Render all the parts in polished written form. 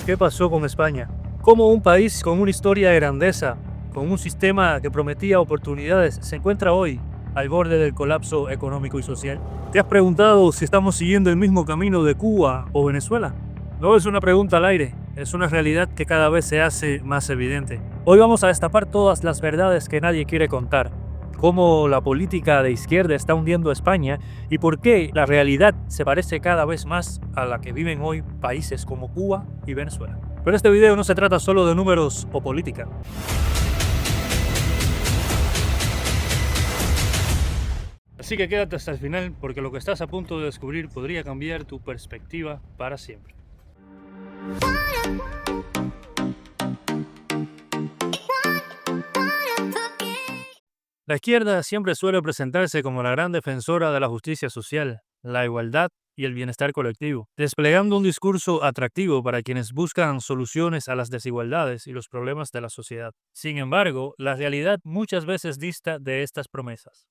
¿Qué pasó con España? ¿Cómo un país con una historia de grandeza, con un sistema que prometía oportunidades, se encuentra hoy al borde del colapso económico y social? ¿Te has preguntado si estamos siguiendo el mismo camino de Cuba o Venezuela? No es una pregunta al aire, es una realidad que cada vez se hace más evidente. Hoy vamos a destapar todas las verdades que nadie quiere contar, cómo la política de izquierda está hundiendo a España y por qué la realidad se parece cada vez más a la que viven hoy países como Cuba y Venezuela. Pero este video no se trata solo de números o política. Así que quédate hasta el final porque lo que estás a punto de descubrir podría cambiar tu perspectiva para siempre. La izquierda siempre suele presentarse como la gran defensora de la justicia social, la igualdad y el bienestar colectivo, desplegando un discurso atractivo para quienes buscan soluciones a las desigualdades y los problemas de la sociedad. Sin embargo, la realidad muchas veces dista de estas promesas.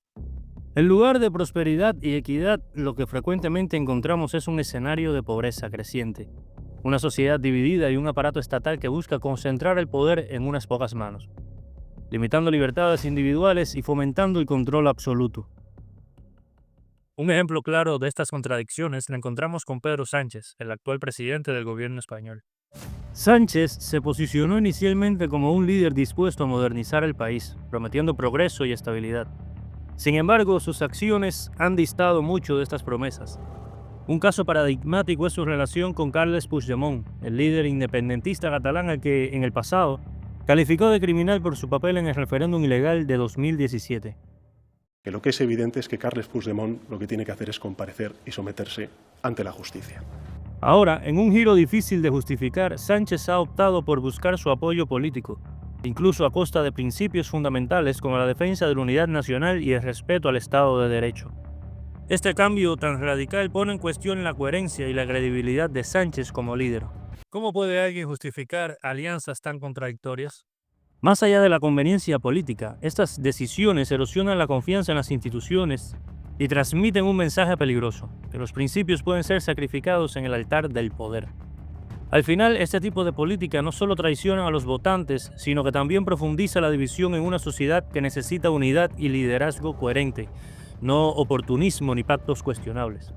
En lugar de prosperidad y equidad, lo que frecuentemente encontramos es un escenario de pobreza creciente, una sociedad dividida y un aparato estatal que busca concentrar el poder en unas pocas manos, limitando libertades individuales y fomentando el control absoluto. Un ejemplo claro de estas contradicciones lo encontramos con Pedro Sánchez, el actual presidente del gobierno español. Sánchez se posicionó inicialmente como un líder dispuesto a modernizar el país, prometiendo progreso y estabilidad. Sin embargo, sus acciones han distado mucho de estas promesas. Un caso paradigmático es su relación con Carles Puigdemont, el líder independentista catalán al que, en el pasado, calificó de criminal por su papel en el referéndum ilegal de 2017. Que lo que es evidente es que Carles Puigdemont lo que tiene que hacer es comparecer y someterse ante la justicia. Ahora, en un giro difícil de justificar, Sánchez ha optado por buscar su apoyo político, incluso a costa de principios fundamentales como la defensa de la unidad nacional y el respeto al Estado de Derecho. Este cambio tan radical pone en cuestión la coherencia y la credibilidad de Sánchez como líder. ¿Cómo puede alguien justificar alianzas tan contradictorias? Más allá de la conveniencia política, estas decisiones erosionan la confianza en las instituciones y transmiten un mensaje peligroso, que los principios pueden ser sacrificados en el altar del poder. Al final, este tipo de política no solo traiciona a los votantes, sino que también profundiza la división en una sociedad que necesita unidad y liderazgo coherente, no oportunismo ni pactos cuestionables.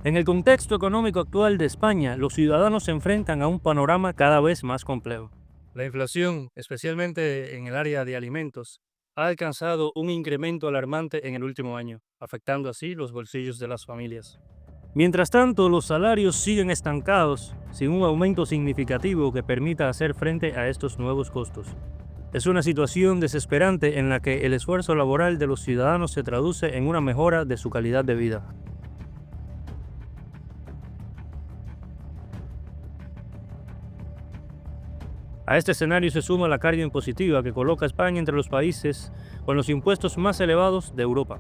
En el contexto económico actual de España, los ciudadanos se enfrentan a un panorama cada vez más complejo. La inflación, especialmente en el área de alimentos, ha alcanzado un incremento alarmante en el último año, afectando así los bolsillos de las familias. Mientras tanto, los salarios siguen estancados, sin un aumento significativo que permita hacer frente a estos nuevos costos. Es una situación desesperante en la que el esfuerzo laboral de los ciudadanos se traduce en una mejora de su calidad de vida. A este escenario se suma la carga impositiva que coloca a España entre los países con los impuestos más elevados de Europa.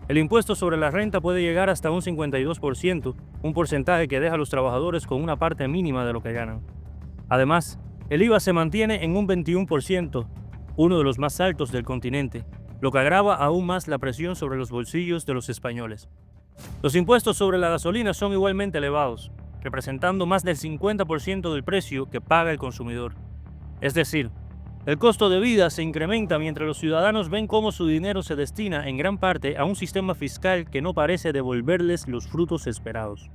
El impuesto sobre la renta puede llegar hasta un 52%, un porcentaje que deja a los trabajadores con una parte mínima de lo que ganan. Además, el IVA se mantiene en un 21%, uno de los más altos del continente, lo que agrava aún más la presión sobre los bolsillos de los españoles. Los impuestos sobre la gasolina son igualmente elevados, representando más del 50% del precio que paga el consumidor. Es decir, el costo de vida se incrementa mientras los ciudadanos ven cómo su dinero se destina en gran parte a un sistema fiscal que no parece devolverles los frutos esperados.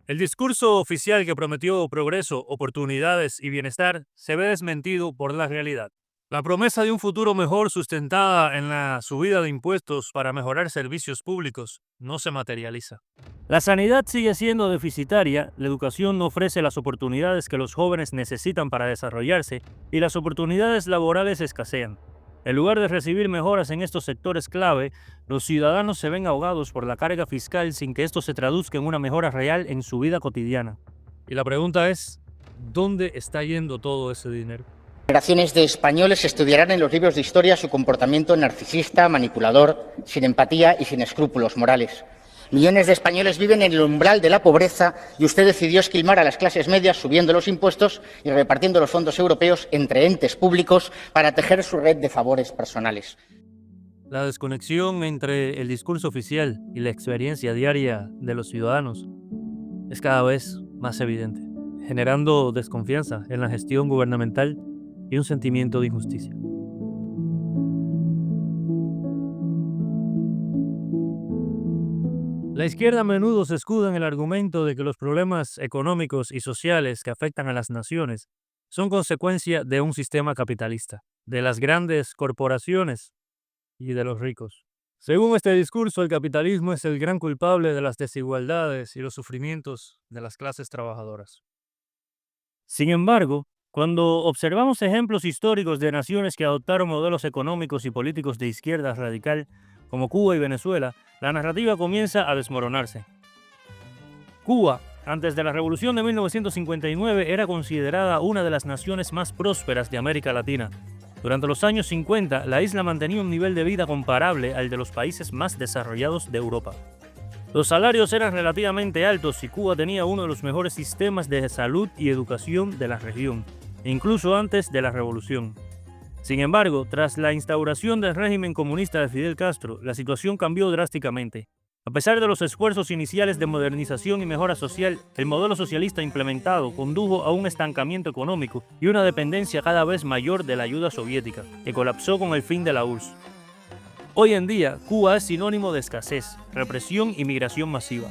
El discurso oficial que prometió progreso, oportunidades y bienestar se ve desmentido por la realidad. La promesa de un futuro mejor sustentada en la subida de impuestos para mejorar servicios públicos no se materializa. La sanidad sigue siendo deficitaria, la educación no ofrece las oportunidades que los jóvenes necesitan para desarrollarse y las oportunidades laborales escasean. En lugar de recibir mejoras en estos sectores clave, los ciudadanos se ven ahogados por la carga fiscal sin que esto se traduzca en una mejora real en su vida cotidiana. Y la pregunta es, ¿dónde está yendo todo ese dinero? Generaciones de españoles estudiarán en los libros de historia su comportamiento narcisista, manipulador, sin empatía y sin escrúpulos morales. Millones de españoles viven en el umbral de la pobreza y usted decidió esquilmar a las clases medias subiendo los impuestos y repartiendo los fondos europeos entre entes públicos para tejer su red de favores personales. La desconexión entre el discurso oficial y la experiencia diaria de los ciudadanos es cada vez más evidente, generando desconfianza en la gestión gubernamental y un sentimiento de injusticia. La izquierda a menudo se escuda en el argumento de que los problemas económicos y sociales que afectan a las naciones son consecuencia de un sistema capitalista, de las grandes corporaciones y de los ricos. Según este discurso, el capitalismo es el gran culpable de las desigualdades y los sufrimientos de las clases trabajadoras. Sin embargo, cuando observamos ejemplos históricos de naciones que adoptaron modelos económicos y políticos de izquierda radical, como Cuba y Venezuela, la narrativa comienza a desmoronarse. Cuba, antes de la Revolución de 1959, era considerada una de las naciones más prósperas de América Latina. Durante los años 50, la isla mantenía un nivel de vida comparable al de los países más desarrollados de Europa. Los salarios eran relativamente altos y Cuba tenía uno de los mejores sistemas de salud y educación de la región, incluso antes de la revolución. Sin embargo, tras la instauración del régimen comunista de Fidel Castro, la situación cambió drásticamente. A pesar de los esfuerzos iniciales de modernización y mejora social, el modelo socialista implementado condujo a un estancamiento económico y una dependencia cada vez mayor de la ayuda soviética, que colapsó con el fin de la URSS. Hoy en día, Cuba es sinónimo de escasez, represión y migración masiva.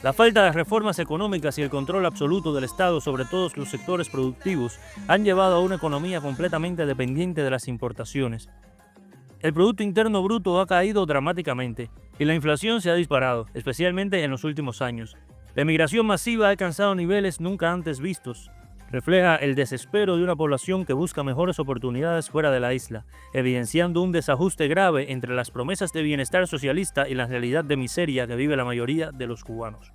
La falta de reformas económicas y el control absoluto del Estado sobre todos los sectores productivos han llevado a una economía completamente dependiente de las importaciones. El Producto Interno Bruto ha caído dramáticamente y la inflación se ha disparado, especialmente en los últimos años. La emigración masiva ha alcanzado niveles nunca antes vistos. Refleja el desespero de una población que busca mejores oportunidades fuera de la isla, evidenciando un desajuste grave entre las promesas de bienestar socialista y la realidad de miseria que vive la mayoría de los cubanos.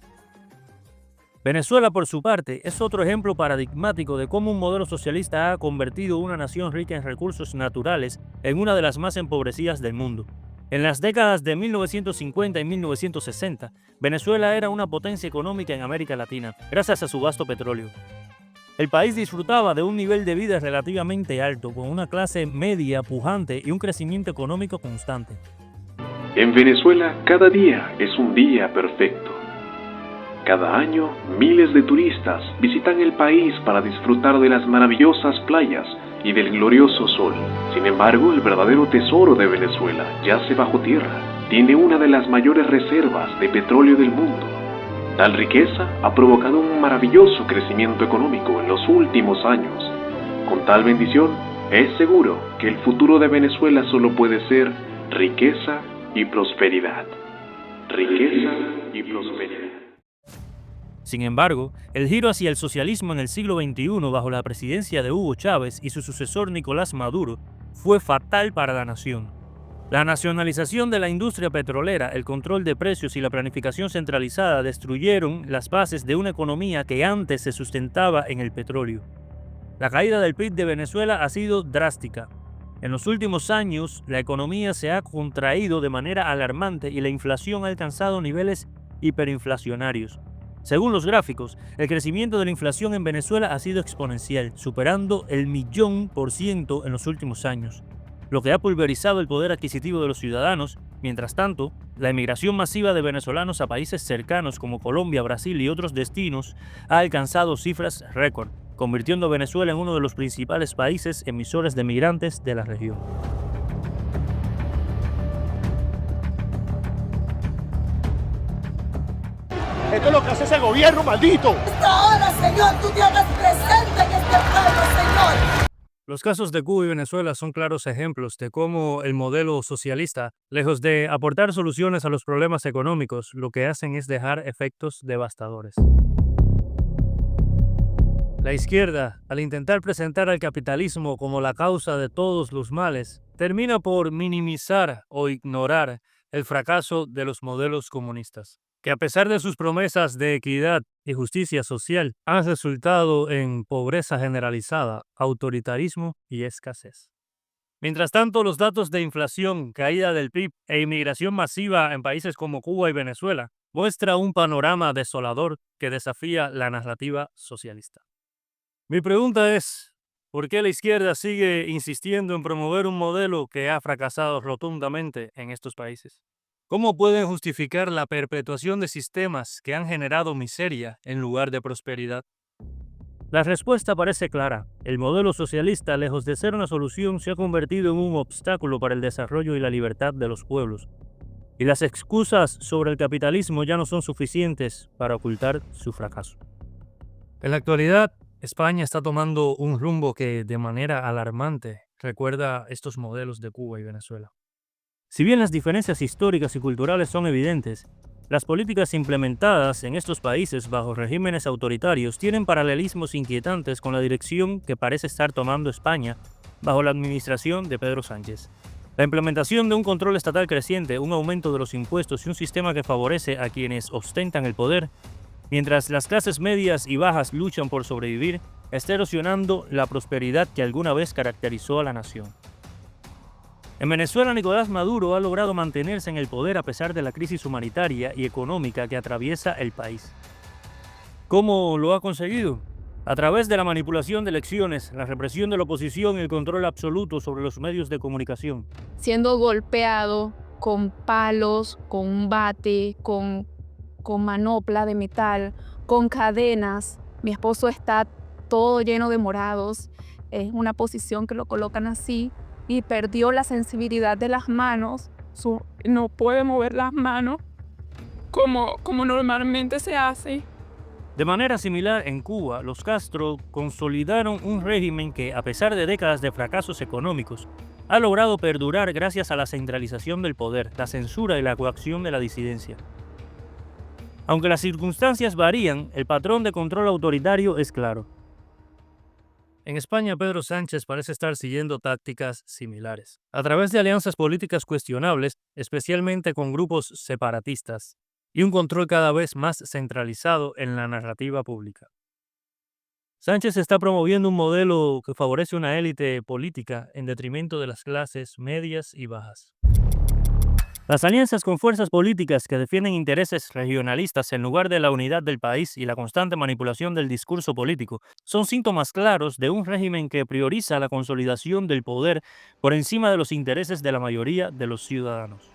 Venezuela, por su parte, es otro ejemplo paradigmático de cómo un modelo socialista ha convertido una nación rica en recursos naturales en una de las más empobrecidas del mundo. En las décadas de 1950 y 1960, Venezuela era una potencia económica en América Latina, gracias a su vasto petróleo. El país disfrutaba de un nivel de vida relativamente alto, con una clase media pujante y un crecimiento económico constante. En Venezuela, cada día es un día perfecto. Cada año, miles de turistas visitan el país para disfrutar de las maravillosas playas y del glorioso sol. Sin embargo, el verdadero tesoro de Venezuela yace bajo tierra. Tiene una de las mayores reservas de petróleo del mundo. Tal riqueza ha provocado un maravilloso crecimiento económico en los últimos años. Con tal bendición, es seguro que el futuro de Venezuela solo puede ser riqueza y prosperidad. Riqueza y prosperidad. Sin embargo, el giro hacia el socialismo en el siglo XXI bajo la presidencia de Hugo Chávez y su sucesor Nicolás Maduro fue fatal para la nación. La nacionalización de la industria petrolera, el control de precios y la planificación centralizada destruyeron las bases de una economía que antes se sustentaba en el petróleo. La caída del PIB de Venezuela ha sido drástica. En los últimos años, la economía se ha contraído de manera alarmante y la inflación ha alcanzado niveles hiperinflacionarios. Según los gráficos, el crecimiento de la inflación en Venezuela ha sido exponencial, superando el 1.000.000% en los últimos años, lo que ha pulverizado el poder adquisitivo de los ciudadanos. Mientras tanto, la emigración masiva de venezolanos a países cercanos como Colombia, Brasil y otros destinos ha alcanzado cifras récord, convirtiendo a Venezuela en uno de los principales países emisores de migrantes de la región. Esto es lo que hace ese gobierno, maldito. Ahora, Señor, tú te hagas presente en este pueblo, Señor. Los casos de Cuba y Venezuela son claros ejemplos de cómo el modelo socialista, lejos de aportar soluciones a los problemas económicos, lo que hacen es dejar efectos devastadores. La izquierda, al intentar presentar al capitalismo como la causa de todos los males, termina por minimizar o ignorar el fracaso de los modelos comunistas, que a pesar de sus promesas de equidad y justicia social, han resultado en pobreza generalizada, autoritarismo y escasez. Mientras tanto, los datos de inflación, caída del PIB e inmigración masiva en países como Cuba y Venezuela muestran un panorama desolador que desafía la narrativa socialista. Mi pregunta es, ¿por qué la izquierda sigue insistiendo en promover un modelo que ha fracasado rotundamente en estos países? ¿Cómo pueden justificar la perpetuación de sistemas que han generado miseria en lugar de prosperidad? La respuesta parece clara. El modelo socialista, lejos de ser una solución, se ha convertido en un obstáculo para el desarrollo y la libertad de los pueblos. Y las excusas sobre el capitalismo ya no son suficientes para ocultar su fracaso. En la actualidad, España está tomando un rumbo que, de manera alarmante, recuerda estos modelos de Cuba y Venezuela. Si bien las diferencias históricas y culturales son evidentes, las políticas implementadas en estos países bajo regímenes autoritarios tienen paralelismos inquietantes con la dirección que parece estar tomando España bajo la administración de Pedro Sánchez. La implementación de un control estatal creciente, un aumento de los impuestos y un sistema que favorece a quienes ostentan el poder, mientras las clases medias y bajas luchan por sobrevivir, está erosionando la prosperidad que alguna vez caracterizó a la nación. En Venezuela, Nicolás Maduro ha logrado mantenerse en el poder a pesar de la crisis humanitaria y económica que atraviesa el país. ¿Cómo lo ha conseguido? A través de la manipulación de elecciones, la represión de la oposición y el control absoluto sobre los medios de comunicación. Siendo golpeado con palos, con un bate, con manopla de metal, con cadenas. Mi esposo está todo lleno de morados. Es una posición que lo colocan así. Y perdió la sensibilidad de las manos, no puede mover las manos como normalmente se hace. De manera similar, en Cuba, los Castro consolidaron un régimen que, a pesar de décadas de fracasos económicos, ha logrado perdurar gracias a la centralización del poder, la censura y la coacción de la disidencia. Aunque las circunstancias varían, el patrón de control autoritario es claro. En España, Pedro Sánchez parece estar siguiendo tácticas similares, a través de alianzas políticas cuestionables, especialmente con grupos separatistas, y un control cada vez más centralizado en la narrativa pública. Sánchez está promoviendo un modelo que favorece una élite política en detrimento de las clases medias y bajas. Las alianzas con fuerzas políticas que defienden intereses regionalistas en lugar de la unidad del país y la constante manipulación del discurso político son síntomas claros de un régimen que prioriza la consolidación del poder por encima de los intereses de la mayoría de los ciudadanos.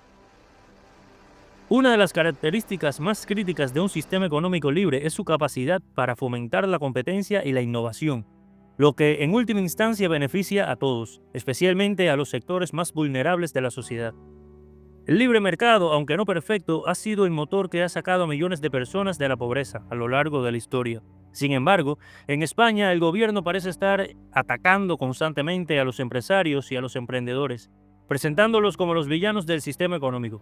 Una de las características más críticas de un sistema económico libre es su capacidad para fomentar la competencia y la innovación, lo que en última instancia beneficia a todos, especialmente a los sectores más vulnerables de la sociedad. El libre mercado, aunque no perfecto, ha sido el motor que ha sacado a millones de personas de la pobreza a lo largo de la historia. Sin embargo, en España el gobierno parece estar atacando constantemente a los empresarios y a los emprendedores, presentándolos como los villanos del sistema económico.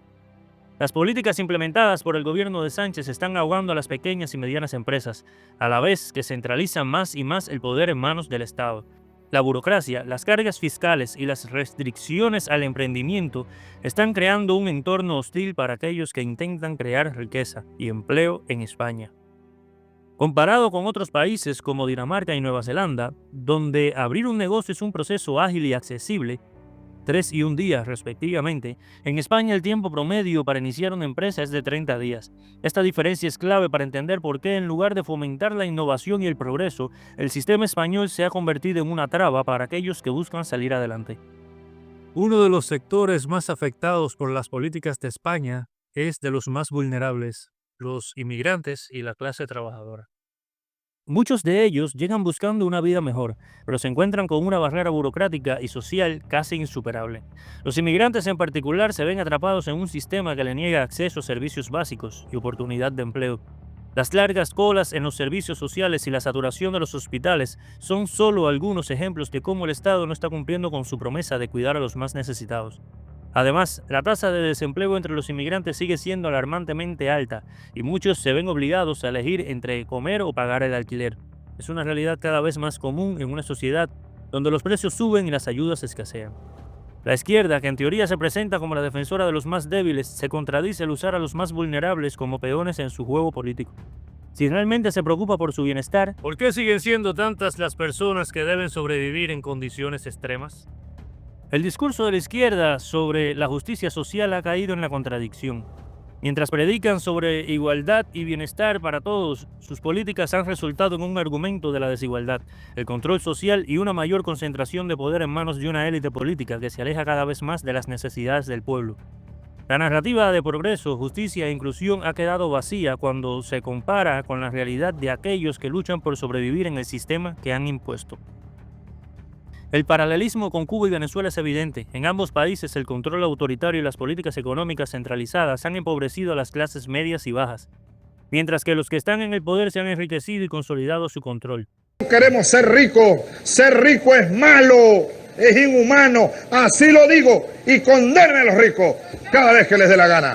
Las políticas implementadas por el gobierno de Sánchez están ahogando a las pequeñas y medianas empresas, a la vez que centralizan más y más el poder en manos del Estado. La burocracia, las cargas fiscales y las restricciones al emprendimiento están creando un entorno hostil para aquellos que intentan crear riqueza y empleo en España. Comparado con otros países como Dinamarca y Nueva Zelanda, donde abrir un negocio es un proceso ágil y accesible, 3 y 1 día respectivamente, en España el tiempo promedio para iniciar una empresa es de 30 días. Esta diferencia es clave para entender por qué, en lugar de fomentar la innovación y el progreso, el sistema español se ha convertido en una traba para aquellos que buscan salir adelante. Uno de los sectores más afectados por las políticas de España es de los más vulnerables, los inmigrantes y la clase trabajadora. Muchos de ellos llegan buscando una vida mejor, pero se encuentran con una barrera burocrática y social casi insuperable. Los inmigrantes en particular se ven atrapados en un sistema que le niega acceso a servicios básicos y oportunidad de empleo. Las largas colas en los servicios sociales y la saturación de los hospitales son solo algunos ejemplos de cómo el Estado no está cumpliendo con su promesa de cuidar a los más necesitados. Además, la tasa de desempleo entre los inmigrantes sigue siendo alarmantemente alta y muchos se ven obligados a elegir entre comer o pagar el alquiler. Es una realidad cada vez más común en una sociedad donde los precios suben y las ayudas escasean. La izquierda, que en teoría se presenta como la defensora de los más débiles, se contradice al usar a los más vulnerables como peones en su juego político. Si realmente se preocupa por su bienestar, ¿por qué siguen siendo tantas las personas que deben sobrevivir en condiciones extremas? El discurso de la izquierda sobre la justicia social ha caído en la contradicción. Mientras predican sobre igualdad y bienestar para todos, sus políticas han resultado en un argumento de la desigualdad, el control social y una mayor concentración de poder en manos de una élite política que se aleja cada vez más de las necesidades del pueblo. La narrativa de progreso, justicia e inclusión ha quedado vacía cuando se compara con la realidad de aquellos que luchan por sobrevivir en el sistema que han impuesto. El paralelismo con Cuba y Venezuela es evidente. En ambos países el control autoritario y las políticas económicas centralizadas han empobrecido a las clases medias y bajas, mientras que los que están en el poder se han enriquecido y consolidado su control. Queremos ser ricos. Ser rico es malo, es inhumano. Así lo digo y condeno a los ricos cada vez que les dé la gana.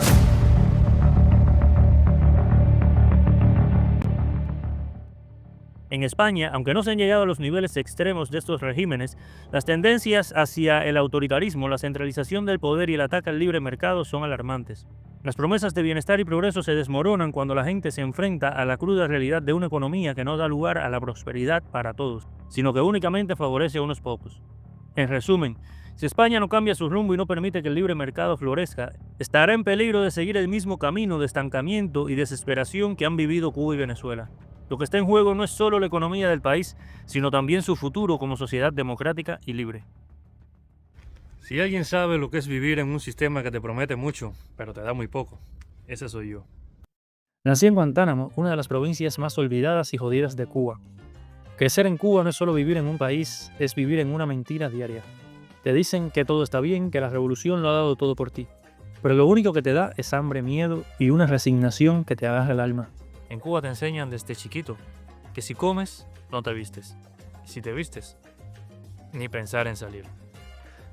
En España, aunque no se han llegado a los niveles extremos de estos regímenes, las tendencias hacia el autoritarismo, la centralización del poder y el ataque al libre mercado son alarmantes. Las promesas de bienestar y progreso se desmoronan cuando la gente se enfrenta a la cruda realidad de una economía que no da lugar a la prosperidad para todos, sino que únicamente favorece a unos pocos. En resumen, si España no cambia su rumbo y no permite que el libre mercado florezca, estará en peligro de seguir el mismo camino de estancamiento y desesperación que han vivido Cuba y Venezuela. Lo que está en juego no es solo la economía del país, sino también su futuro como sociedad democrática y libre. Si alguien sabe lo que es vivir en un sistema que te promete mucho, pero te da muy poco, ese soy yo. Nací en Guantánamo, una de las provincias más olvidadas y jodidas de Cuba. Crecer en Cuba no es solo vivir en un país, es vivir en una mentira diaria. Te dicen que todo está bien, que la revolución lo ha dado todo por ti, pero lo único que te da es hambre, miedo y una resignación que te agarra el alma. En Cuba te enseñan desde chiquito que si comes, no te vistes. Y si te vistes, ni pensar en salir.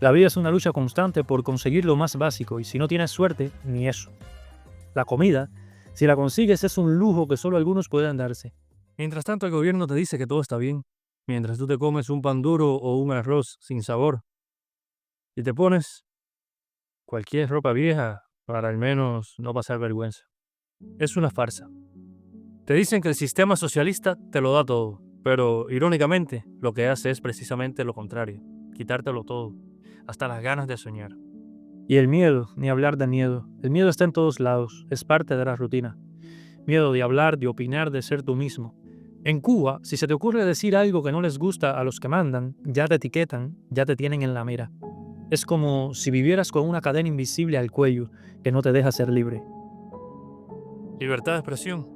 La vida es una lucha constante por conseguir lo más básico y si no tienes suerte, ni eso. La comida, si la consigues, es un lujo que solo algunos pueden darse. Mientras tanto, el gobierno te dice que todo está bien, mientras tú te comes un pan duro o un arroz sin sabor. Y te pones cualquier ropa vieja para al menos no pasar vergüenza. Es una farsa. Te dicen que el sistema socialista te lo da todo, pero irónicamente lo que hace es precisamente lo contrario, quitártelo todo, hasta las ganas de soñar. Y el miedo, ni hablar de miedo. El miedo está en todos lados, es parte de la rutina. Miedo de hablar, de opinar, de ser tú mismo. En Cuba, si se te ocurre decir algo que no les gusta a los que mandan, ya te etiquetan, ya te tienen en la mira. Es como si vivieras con una cadena invisible al cuello que no te deja ser libre. Libertad de expresión.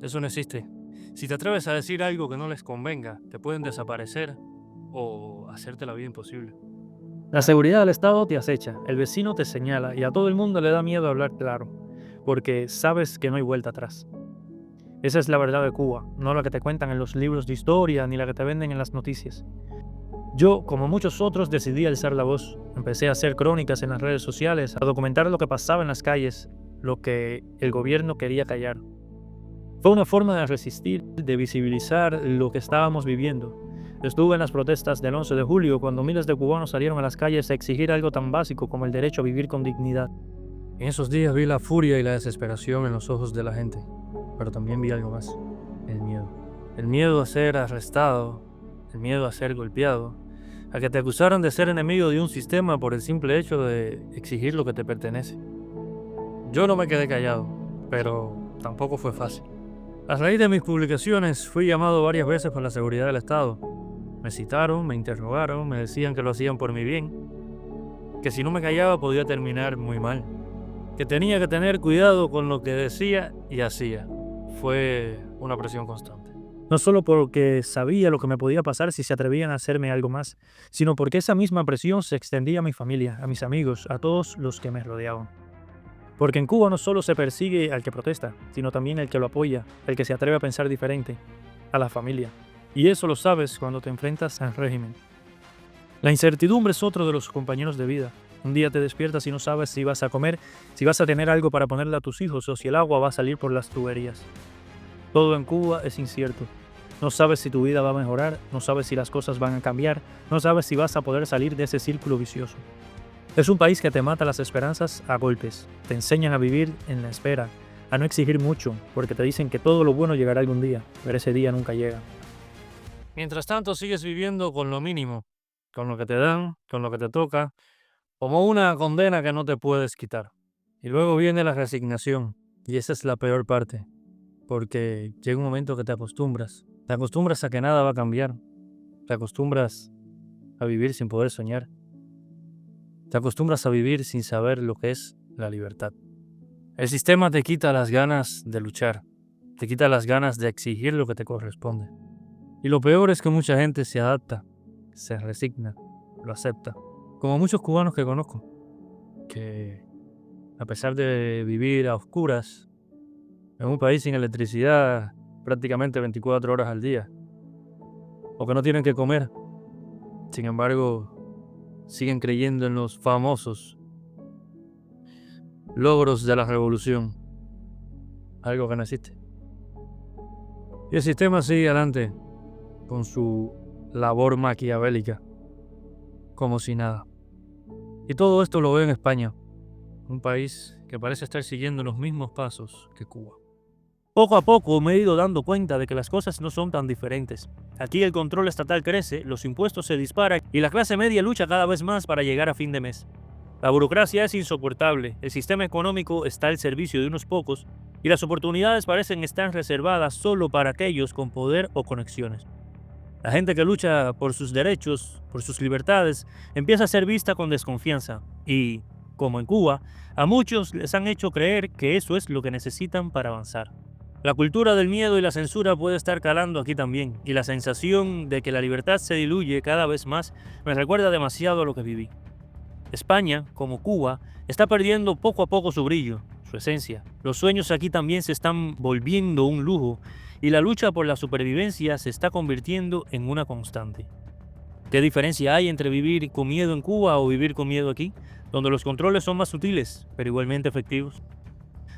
Eso no existe. Si te atreves a decir algo que no les convenga, te pueden desaparecer o hacerte la vida imposible. La seguridad del Estado te acecha, el vecino te señala y a todo el mundo le da miedo hablar claro, porque sabes que no hay vuelta atrás. Esa es la verdad de Cuba, no la que te cuentan en los libros de historia ni la que te venden en las noticias. Yo, como muchos otros, decidí alzar la voz. Empecé a hacer crónicas en las redes sociales, a documentar lo que pasaba en las calles, lo que el gobierno quería callar. Fue una forma de resistir, de visibilizar lo que estábamos viviendo. Estuve en las protestas del 11 de julio cuando miles de cubanos salieron a las calles a exigir algo tan básico como el derecho a vivir con dignidad. En esos días vi la furia y la desesperación en los ojos de la gente, pero también vi algo más, el miedo. El miedo a ser arrestado, el miedo a ser golpeado, a que te acusaran de ser enemigo de un sistema por el simple hecho de exigir lo que te pertenece. Yo no me quedé callado, pero tampoco fue fácil. A raíz de mis publicaciones fui llamado varias veces por la seguridad del Estado. Me citaron, me interrogaron, me decían que lo hacían por mi bien, que si no me callaba podía terminar muy mal, que tenía que tener cuidado con lo que decía y hacía. Fue una presión constante. No solo porque sabía lo que me podía pasar si se atrevían a hacerme algo más, sino porque esa misma presión se extendía a mi familia, a mis amigos, a todos los que me rodeaban. Porque en Cuba no solo se persigue al que protesta, sino también al que lo apoya, el que se atreve a pensar diferente, a la familia. Y eso lo sabes cuando te enfrentas al régimen. La incertidumbre es otro de los compañeros de vida. Un día te despiertas y no sabes si vas a comer, si vas a tener algo para ponerle a tus hijos o si el agua va a salir por las tuberías. Todo en Cuba es incierto. No sabes si tu vida va a mejorar, no sabes si las cosas van a cambiar, no sabes si vas a poder salir de ese círculo vicioso. Es un país que te mata las esperanzas a golpes, te enseñan a vivir en la espera, a no exigir mucho, porque te dicen que todo lo bueno llegará algún día, pero ese día nunca llega. Mientras tanto sigues viviendo con lo mínimo, con lo que te dan, con lo que te toca, como una condena que no te puedes quitar. Y luego viene la resignación, y esa es la peor parte, porque llega un momento que te acostumbras a que nada va a cambiar, te acostumbras a vivir sin poder soñar. Te acostumbras a vivir sin saber lo que es la libertad. El sistema te quita las ganas de luchar, te quita las ganas de exigir lo que te corresponde. Y lo peor es que mucha gente se adapta, se resigna, lo acepta. Como muchos cubanos que conozco, que a pesar de vivir a oscuras, en un país sin electricidad prácticamente 24 horas al día, o que no tienen que comer, sin embargo, siguen creyendo en los famosos logros de la revolución, algo que no existe. Y el sistema sigue adelante con su labor maquiavélica, como si nada. Y todo esto lo veo en España, un país que parece estar siguiendo los mismos pasos que Cuba. Poco a poco me he ido dando cuenta de que las cosas no son tan diferentes. Aquí el control estatal crece, los impuestos se disparan y la clase media lucha cada vez más para llegar a fin de mes. La burocracia es insoportable, el sistema económico está al servicio de unos pocos y las oportunidades parecen estar reservadas solo para aquellos con poder o conexiones. La gente que lucha por sus derechos, por sus libertades, empieza a ser vista con desconfianza y, como en Cuba, a muchos les han hecho creer que eso es lo que necesitan para avanzar. La cultura del miedo y la censura puede estar calando aquí también, y la sensación de que la libertad se diluye cada vez más me recuerda demasiado a lo que viví. España, como Cuba, está perdiendo poco a poco su brillo, su esencia. Los sueños aquí también se están volviendo un lujo, y la lucha por la supervivencia se está convirtiendo en una constante. ¿Qué diferencia hay entre vivir con miedo en Cuba o vivir con miedo aquí, donde los controles son más sutiles, pero igualmente efectivos?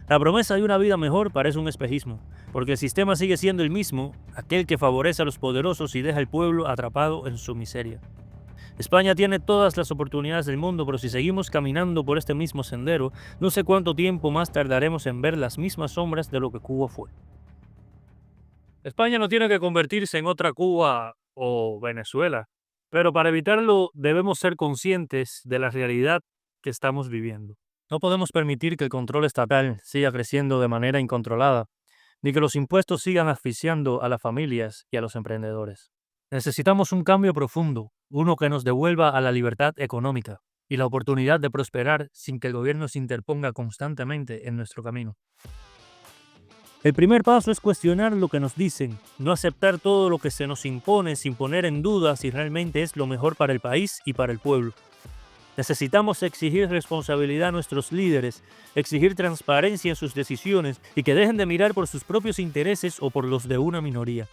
La promesa de una vida mejor parece un espejismo, porque el sistema sigue siendo el mismo, aquel que favorece a los poderosos y deja al pueblo atrapado en su miseria. España tiene todas las oportunidades del mundo, pero si seguimos caminando por este mismo sendero, no sé cuánto tiempo más tardaremos en ver las mismas sombras de lo que Cuba fue. España no tiene que convertirse en otra Cuba o Venezuela, pero para evitarlo debemos ser conscientes de la realidad que estamos viviendo. No podemos permitir que el control estatal siga creciendo de manera incontrolada, ni que los impuestos sigan asfixiando a las familias y a los emprendedores. Necesitamos un cambio profundo, uno que nos devuelva a la libertad económica y la oportunidad de prosperar sin que el gobierno se interponga constantemente en nuestro camino. El primer paso es cuestionar lo que nos dicen, no aceptar todo lo que se nos impone sin poner en duda si realmente es lo mejor para el país y para el pueblo. Necesitamos exigir responsabilidad a nuestros líderes, exigir transparencia en sus decisiones y que dejen de mirar por sus propios intereses o por los de una minoría.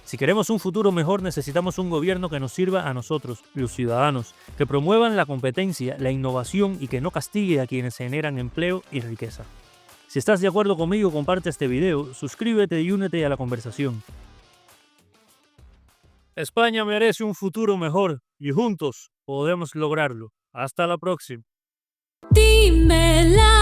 Si queremos un futuro mejor, necesitamos un gobierno que nos sirva a nosotros, los ciudadanos, que promuevan la competencia, la innovación y que no castigue a quienes generan empleo y riqueza. Si estás de acuerdo conmigo, comparte este video, suscríbete y únete a la conversación. España merece un futuro mejor y juntos podemos lograrlo. Hasta la próxima. Dímela.